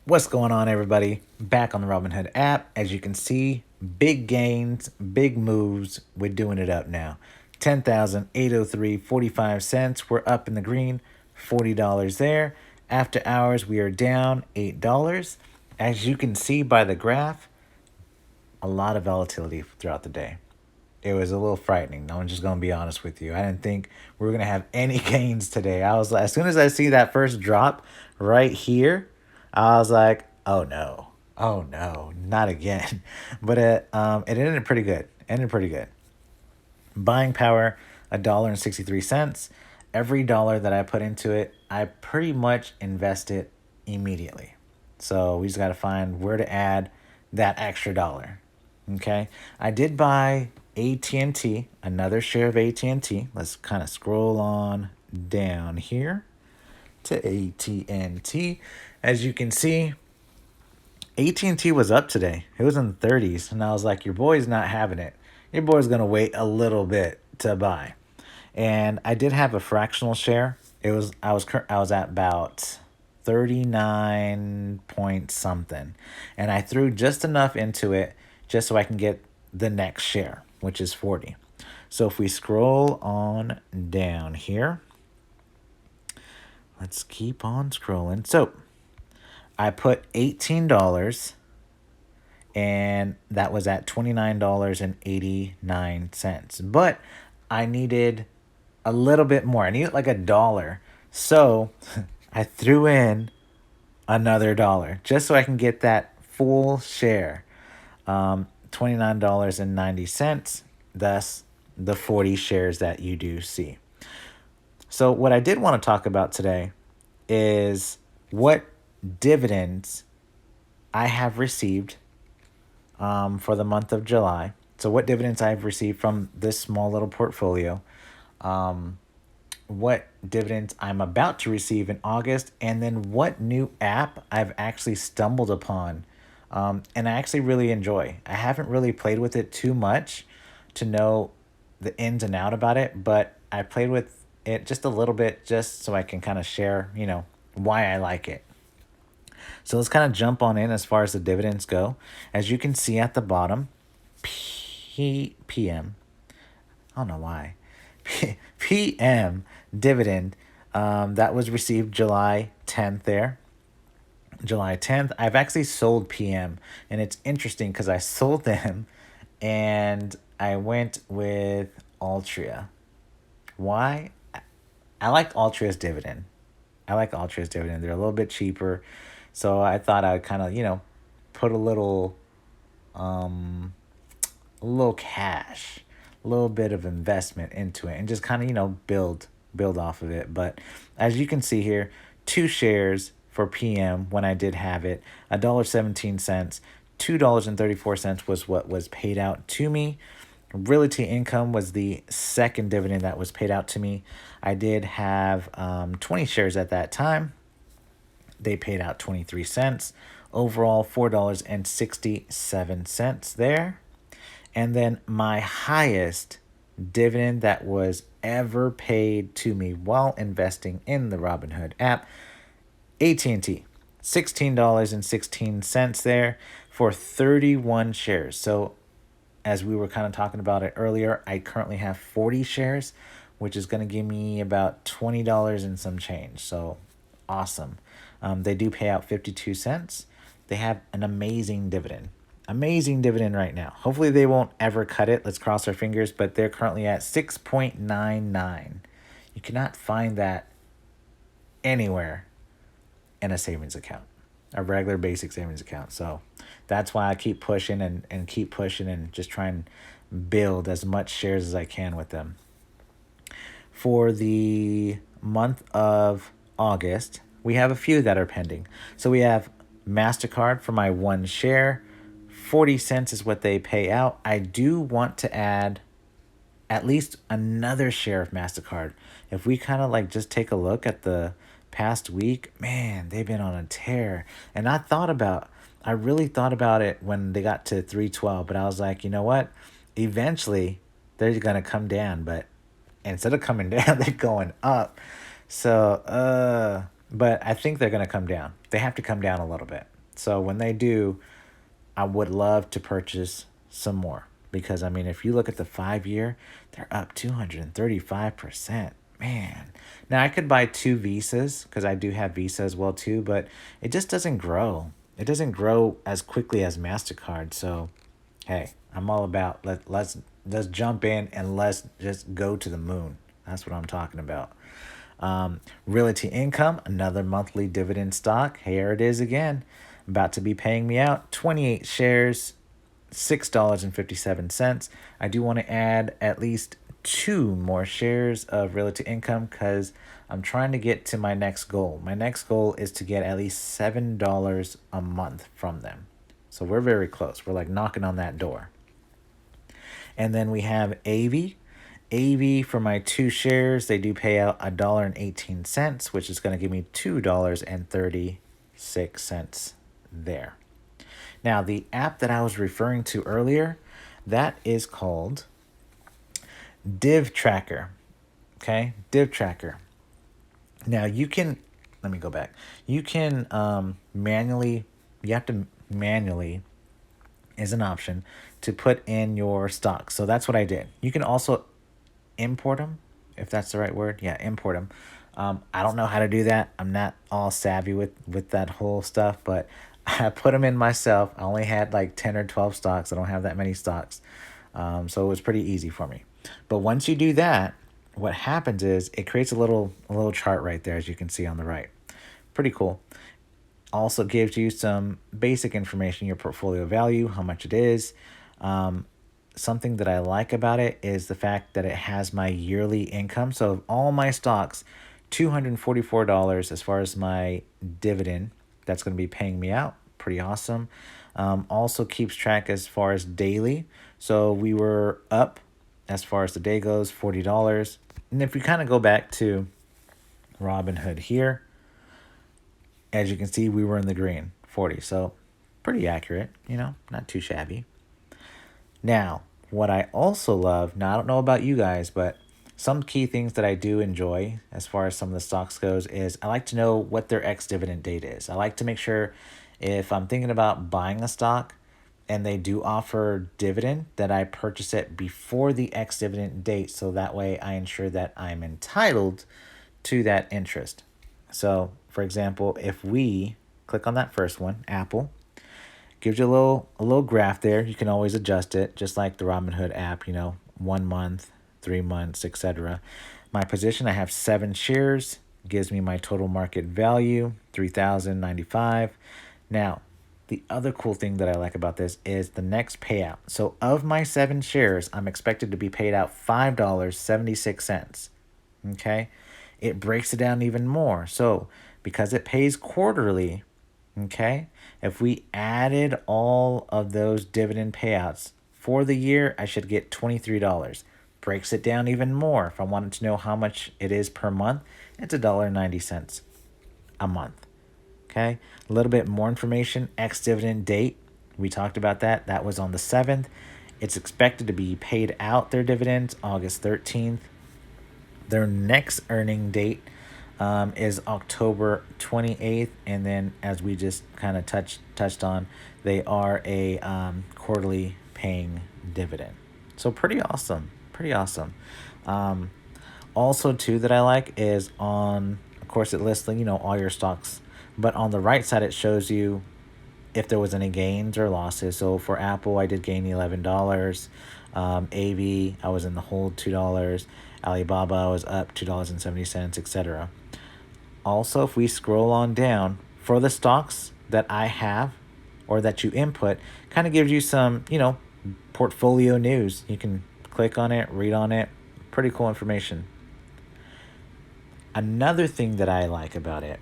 What's going on, everybody? Back on the Robinhood app. As you can see, big gains, big moves. We're doing it up now. 10,803.45. We're up in the green, $40 there. After hours, we are down $8. As you can see by the graph, a lot of volatility throughout the day. It was a little frightening. I'm just going to be honest with you. I didn't think we were going to have any gains today. I was like, as soon as I see that first drop right here, I was like, oh no, not again. But it ended pretty good. Buying power, $1.63. Every dollar that I put into it, I pretty much invest it immediately. So we just got to find where to add that extra dollar. Okay, I did buy AT&T, another share of AT&T. Let's kind of scroll on down here to AT&T. As you can see, AT&T was up today. It was in the 30s, and I was like, your boy's not having it. Your boy's going to wait a little bit to buy. And I did have a fractional share. I was at about 39 point something, and I threw just enough into it just so I can get the next share, which is 40. So if we scroll on down here, let's keep on scrolling. So I put $18, and that was at $29.89. But I needed a little bit more. I needed like $1. So I threw in another dollar just so I can get that full share. $29.90, thus the 40 shares that you do see. So what I did want to talk about today is what dividends I have received for the month of July. So what dividends I've received from this small little portfolio, what dividends I'm about to receive in August, and then what new app I've actually stumbled upon and I actually really enjoy. I haven't really played with it too much to know the ins and out about it, but I played with it just a little bit just so I can kind of share, why I like it. So let's kind of jump on in as far as the dividends go. As you can see at the bottom, PM, I don't know why, PM dividend that was received July 10th there. July 10th. I've actually sold PM, and it's interesting because I sold them and I went with Altria. Why? I like Altria's dividend. They're a little bit cheaper. So I thought I would kind of, put a little cash, a little bit of investment into it and just kind of, build off of it. But as you can see here, 2 shares for PM when I did have it, $1.17, $2.34 was what was paid out to me. Realty Income was the second dividend that was paid out to me. I did have 20 shares at that time. They paid out 23 cents. Overall, $4.67 there. And then my highest dividend that was ever paid to me while investing in the Robinhood app, AT&T, $16.16 there for 31 shares. So as we were kind of talking about it earlier, I currently have 40 shares, which is going to give me about $20 and some change. So awesome. They do pay out 52 cents. They have an amazing dividend right now. Hopefully they won't ever cut it. Let's cross our fingers, but they're currently at 6.99. You cannot find that anywhere in a savings account, a regular basic savings account. So that's why I keep pushing and keep pushing and just try and build as much shares as I can with them. For the month of August, we have a few that are pending. So we have MasterCard for my 1 share. 40 cents is what they pay out. I do want to add at least another share of MasterCard. If we kind of just take a look at the past week, man, they've been on a tear. And I really thought about it when they got to 312, but I was like, you know what? Eventually, they're going to come down, but instead of coming down, they're going up. So, but I think they're going to come down. They have to come down a little bit. So when they do, I would love to purchase some more because I mean, if you look at the 5 year, they're up 235%. Man, now I could buy two visas because I do have Visa as well too, but it just doesn't grow. It doesn't grow as quickly as MasterCard. So, hey, I'm all about let's jump in and let's just go to the moon. That's what I'm talking about. Realty Income, another monthly dividend stock. Here it is again, about to be paying me out 28 shares, $6.57. I do want to add at least two more shares of Realty Income because I'm trying to get to my next goal. My next goal is to get at least $7 a month from them. So we're very close. We're like knocking on that door. And then we have AV. AV for my two shares, they do pay out $1.18, which is going to give me $2.36 there. Now, the app that I was referring to earlier, that is called DivTracker. Okay, DivTracker. Now you can, let me go back. You can manually, you have to manually, is an option to put in your stocks. So that's what I did. You can also import them, if that's the right word. Yeah, import them. I don't know how to do that. I'm not all savvy with that whole stuff, but I put them in myself. I only had like 10 or 12 stocks. I don't have that many stocks. So it was pretty easy for me. But once you do that, what happens is it creates a little chart right there, as you can see on the right. Pretty cool. Also gives you some basic information, your portfolio value, how much it is. Something that I like about it is the fact that it has my yearly income. So of all my stocks, $244 as far as my dividend that's going to be paying me out. Pretty awesome. Also keeps track as far as daily. So we were up as far as the day goes, $40. And if we kind of go back to Robinhood here, as you can see, we were in the green, 40. So pretty accurate, not too shabby. Now, what I also love, now I don't know about you guys, but some key things that I do enjoy as far as some of the stocks goes is I like to know what their ex-dividend date is. I like to make sure if I'm thinking about buying a stock and they do offer dividend, that I purchase it before the ex-dividend date so that way I ensure that I'm entitled to that interest. So, for example, if we click on that first one, Apple, gives you a little graph there. You can always adjust it, just like the Robinhood app, 1 month, 3 months, etc. My position, I have 7 shares, gives me my total market value, $3,095. Now, the other cool thing that I like about this is the next payout. So of my 7 shares, I'm expected to be paid out $5.76. Okay? It breaks it down even more. So because it pays quarterly, okay, if we added all of those dividend payouts for the year, I should get $23. Breaks it down even more. If I wanted to know how much it is per month, it's $1.90 a month. Okay, a little bit more information. Ex-dividend date, we talked about that. That was on the 7th. It's expected to be paid out their dividends August 13th. Their next earning date is October 28th. And then, as we just kind of touched on, they are a quarterly paying dividend. So pretty awesome. Pretty awesome. Also, too, that I like is on, of course, it lists, all your stocks. But on the right side, it shows you if there was any gains or losses. So for Apple, I did gain $11. AV, I was in the hold $2. Alibaba, I was up $2.70, etc. Also, if we scroll on down, for the stocks that I have or that you input, kind of gives you some, portfolio news. You can click on it, read on it. Pretty cool information. Another thing that I like about it,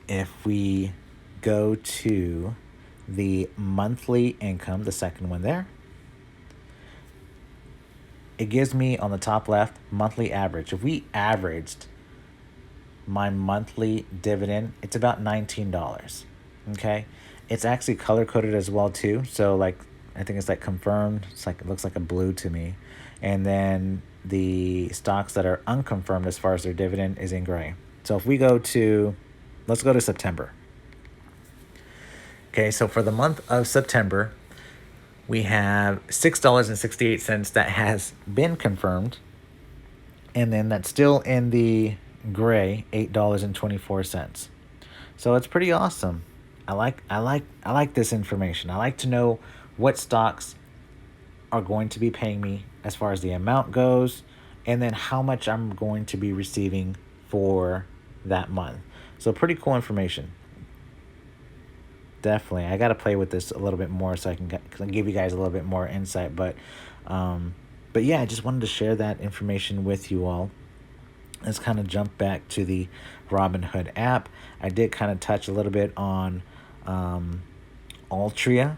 if we go to the monthly income, the second one there, it gives me on the top left monthly average. If we averaged my monthly dividend, it's about $19. Okay, it's actually color coded as well too. So like I think it's like confirmed. It looks like a blue to me, and then the stocks that are unconfirmed as far as their dividend is in gray. So if we go to, let's go to September. Okay, so for the month of September, we have $6.68 that has been confirmed, and then that's still in the gray, $8.24. So it's pretty awesome. I like this information. I like to know what stocks are going to be paying me as far as the amount goes, and then how much I'm going to be receiving for that month. So pretty cool information. Definitely, I got to play with this a little bit more so I can give you guys a little bit more insight. Um, but yeah, I just wanted to share that information with you all. Let's kind of jump back to the Robinhood app. I did kind of touch a little bit on um, Altria.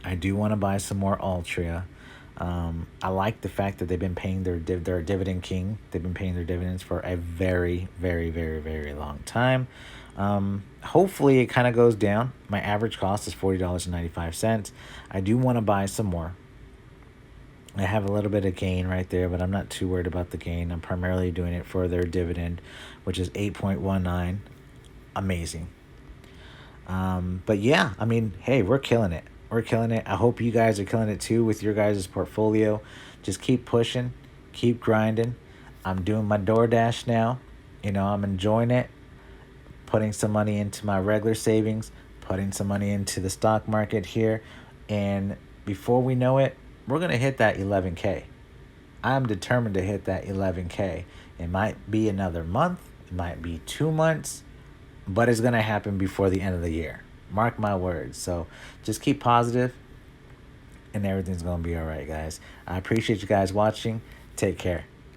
I do want to buy some more Altria. I like the fact that they've been paying their dividend king. They've been paying their dividends for a very, very, very, very long time. Hopefully, it kind of goes down. My average cost is $40.95. I do want to buy some more. I have a little bit of gain right there, but I'm not too worried about the gain. I'm primarily doing it for their dividend, which is 8.19. Amazing. But yeah, I mean, hey, we're killing it. We're killing it. I hope you guys are killing it too with your guys' portfolio. Just keep pushing, keep grinding. I'm doing my DoorDash now. I'm enjoying it. Putting some money into my regular savings, putting some money into the stock market here. And before we know it, we're going to hit that 11K. I'm determined to hit that 11K. It might be another month. It might be 2 months, but it's going to happen before the end of the year. Mark my words. So just keep positive and everything's going to be all right, guys. I appreciate you guys watching. Take care.